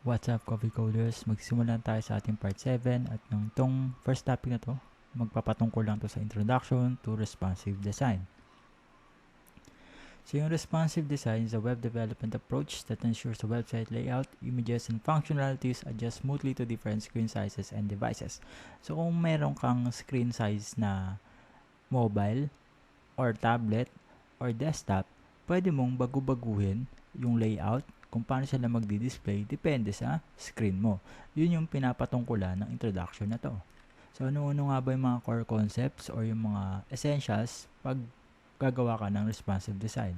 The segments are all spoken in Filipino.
What's up, Coffee Coders? Magsisimula tayo sa ating part 7 at ng tong first topic na to, magpapatungkol lang to sa introduction to responsive design. So yung responsive design is a web development approach that ensures the website layout, images, and functionalities adjust smoothly to different screen sizes and devices. So kung meron kang screen size na mobile, or tablet, or desktop, pwede mong bagu-baguhin yung layout kung paano sila magdi-display depende sa screen mo. Yun yung pinapatungkulan ng introduction na to. So, ano-ano nga ba yung mga core concepts or yung mga essentials pag gagawa ka ng responsive design?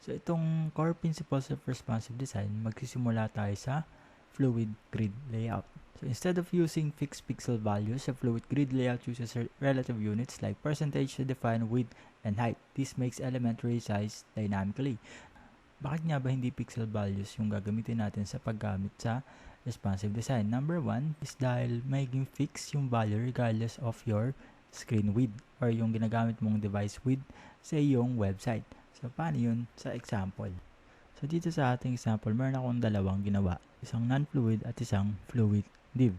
So, itong core principles of responsive design, magsisimula tayo sa fluid grid layout. So instead of using fixed pixel values, a fluid grid layout uses relative units like percentage to define width and height. This makes elementary size dynamically. Bakit nga ba hindi pixel values yung gagamitin natin sa paggamit sa responsive design? Number 1 is dahil magiging fixed yung value regardless of your screen width or yung ginagamit mong device width sa iyong website. So paano yun sa example? So dito sa ating example, meron akong dalawang ginawa. Isang non-fluid at isang fluid div.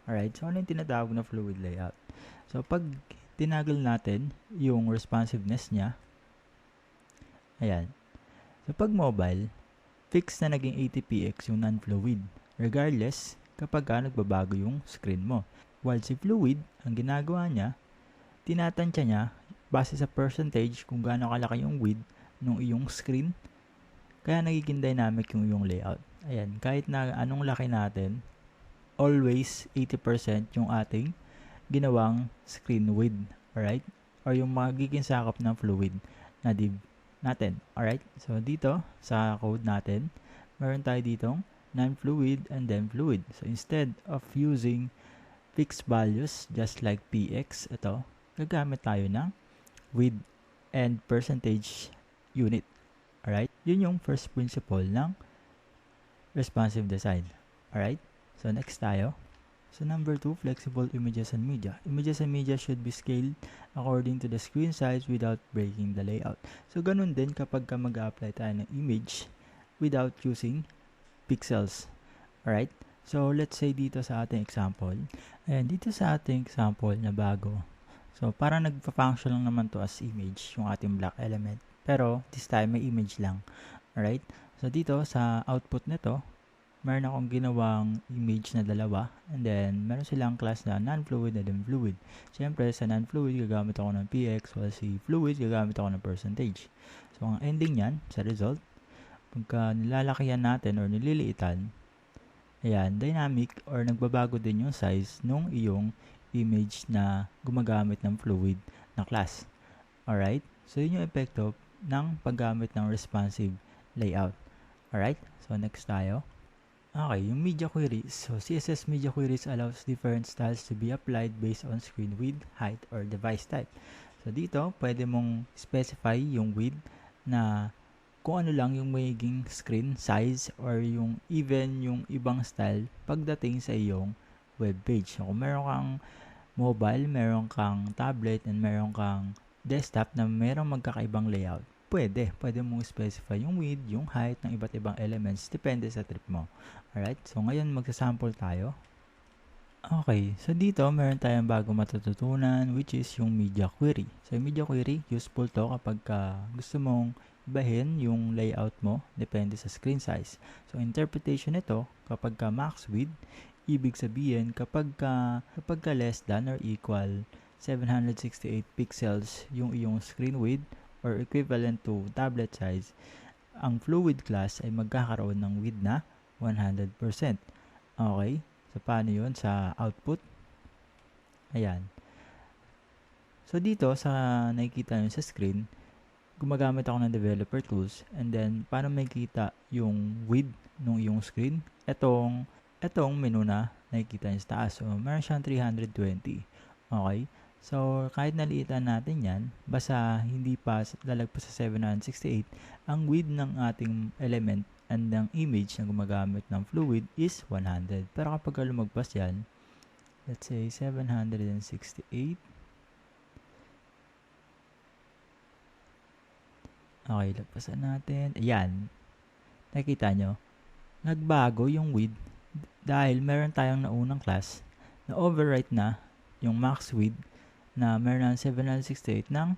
Alright, so ano yung tinatawag na fluid layout? So pag tinagal natin yung responsiveness niya, ayan. So pag mobile, fixed na naging 80px yung non-fluid. Regardless, kapag nagbabago yung screen mo. While si fluid, ang ginagawa niya, tinatansya niya base sa percentage kung gaano kalaki yung width ng iyong screen. Kaya nagiging dynamic yung iyong layout. Ayan, kahit na anong laki natin, always 80% yung ating ginawang screen width, alright? Or yung magiging sakop ng fluid na div natin, alright? So, dito, sa code natin, meron tayo ditong non-fluid and then fluid. So, instead of using fixed values, just like px, ito, gagamit tayo ng width and percentage unit. Alright? Yun yung first principle ng responsive design. Alright? So, next tayo. So, number 2, flexible images and media. Images and media should be scaled according to the screen size without breaking the layout. So, ganun din kapag ka mag-apply tayo ng image without using pixels. Alright? So, let's say dito sa ating example. Ayan, dito sa ating example na bago. So, parang nagpa-function lang naman to as image, yung ating black element. Pero, this time, may image lang. Alright? So, dito, sa output nito, meron akong ginawang image na dalawa. And then, meron silang class na non-fluid and then fluid. Siyempre, sa non-fluid, gagamit ako ng px, while si fluid, gagamit ako ng percentage. So, ang ending yan, sa result, pagka nilalakihan natin or nililiitan, ayan, dynamic or nagbabago din yung size nung iyong image na gumagamit ng fluid na class. Alright? So, yun yung epekto ng paggamit ng responsive layout. Alright? So, next tayo. Okay, yung media queries. So, CSS media queries allows different styles to be applied based on screen width, height, or device type. So, dito, pwede mong specify yung width na kung ano lang yung magiging screen size or yung even yung ibang style pagdating sa iyong web page. So, kung meron kang mobile, meron kang tablet, and meron kang desktop na merong magkakaibang layout, pwede mong specify yung width, yung height ng iba't ibang elements, depende sa trip mo. Alright, so ngayon magsasample tayo. Okay, so dito meron tayong bago matututunan which is yung media query. So yung media query, useful to kapag gusto mong ibahin yung layout mo, depende sa screen size. So interpretation nito, kapag max width, ibig sabihin kapag less than or equal 768 pixels yung iyong screen width or equivalent to tablet size, ang fluid class ay magkakaroon ng width na 100%. Okay? So, paano yun sa output? Ayan. So, dito sa nakikita nyo sa screen, gumagamit ako ng developer tools and then, paano makikita yung width ng iyong screen? Etong menu na nakikita nyo sa taas. So, meron siyang 320. Okay? So, kahit naliitan natin yan, basta hindi pa lalagpas sa 768, ang width ng ating element and ang image na gumagamit ng fluid is 100. Pero kapag lumagpas yan, let's say 768, okay, lagpasan natin. Ayan. Nakikita nyo, nagbago yung width dahil meron tayong naunang class na overwrite na yung max width na meron ng 768 ng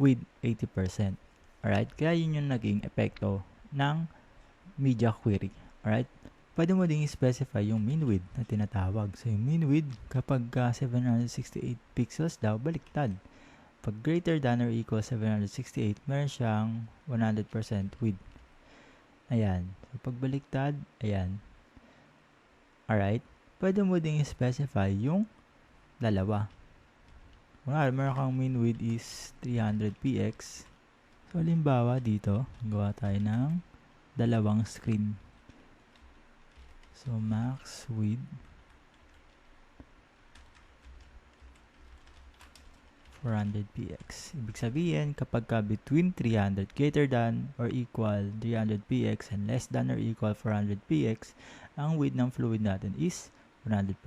width 80%. Alright? Kaya yun yung naging epekto ng media query. Alright? Pwede mo ding specify yung mean width na tinatawag. So, yung mean width, kapag 768 pixels daw, baliktad. Pag greater than or equal 768, meron siyang 100% width. Ayan. So, pag baliktad, ayan. Alright? Pwede mo ding specify yung dalawa. Kung meron kang mean width is 300px. So, halimbawa dito, gawa tayo ng dalawang screen. So, max width 400px. Ibig sabihin, kapag between 300 greater than or equal 300px and less than or equal 400px, ang width ng fluid natin is 100%.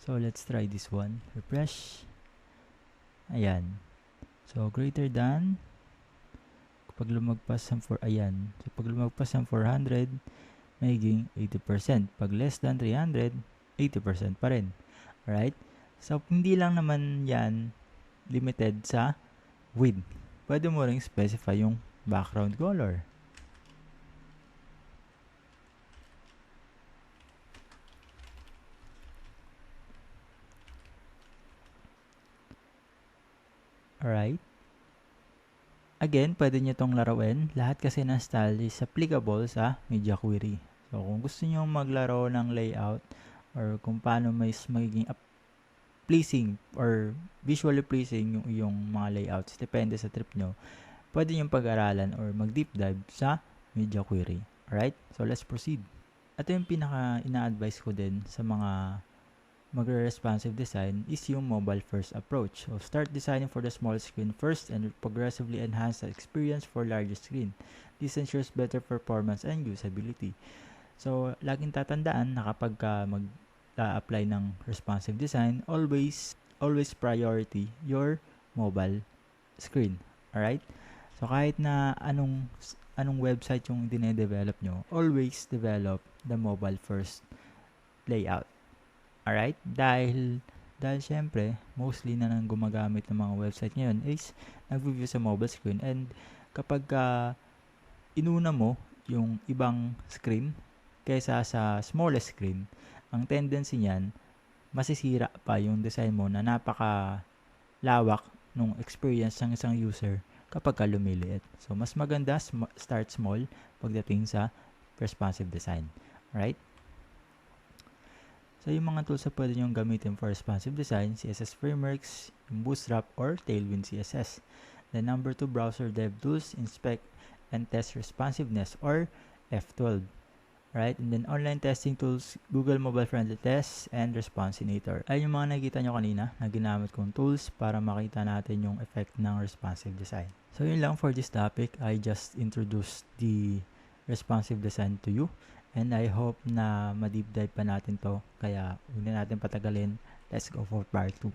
So, let's try this one. Refresh. Ayan. So, greater than, kapag lumagpas ng 400, magiging 80%. Pag less than 300, 80% pa rin. Alright? So, hindi lang naman yan limited sa width. Pwede mo ring specify yung background color. Alright? Again, pwede nyo itong laruin. Lahat kasi ng style is applicable sa media query. So, kung gusto nyo maglaro ng layout or kung paano magiging pleasing or visually pleasing yung iyong mga layouts, depende sa trip nyo, pwede nyo pag-aralan or mag-deep dive sa media query. Alright? So, let's proceed. Ito yung pinaka ina-advise ko din sa mga magre-responsive design is yung mobile first approach. So, start designing for the small screen first and progressively enhance the experience for larger screen. This ensures better performance and usability. So, laging tatandaan na kapag mag-apply ng responsive design, always priority your mobile screen. Alright? So, kahit na anong website yung dine-develop nyo, always develop the mobile first layout. Alright? Dahil syempre, mostly na nang gumagamit ng mga website ngayon is nag-view sa mobile screen, and kapag inuna mo yung ibang screen kaysa sa smallest screen, ang tendency niyan, masisira pa yung design mo na napaka-lawak nung experience ng isang user kapag lumiliit. So, mas maganda start small pagdating sa responsive design. Alright? So, yung mga tools na pwede nyo gamitin for responsive design, CSS frameworks, yung Bootstrap or Tailwind CSS. The number 2 browser dev tools, inspect and test responsiveness or F12. Right? And then online testing tools, Google Mobile Friendly Tests, and Responsinator. Ay yung mga nakikita nyo kanina na ginamit kong tools para makita natin yung effect ng responsive design. So, yun lang for this topic. I just introduced the responsive design to you. And I hope na ma-deep dive pa natin to. Kaya, huwag na natin patagalin. Let's go for part 2.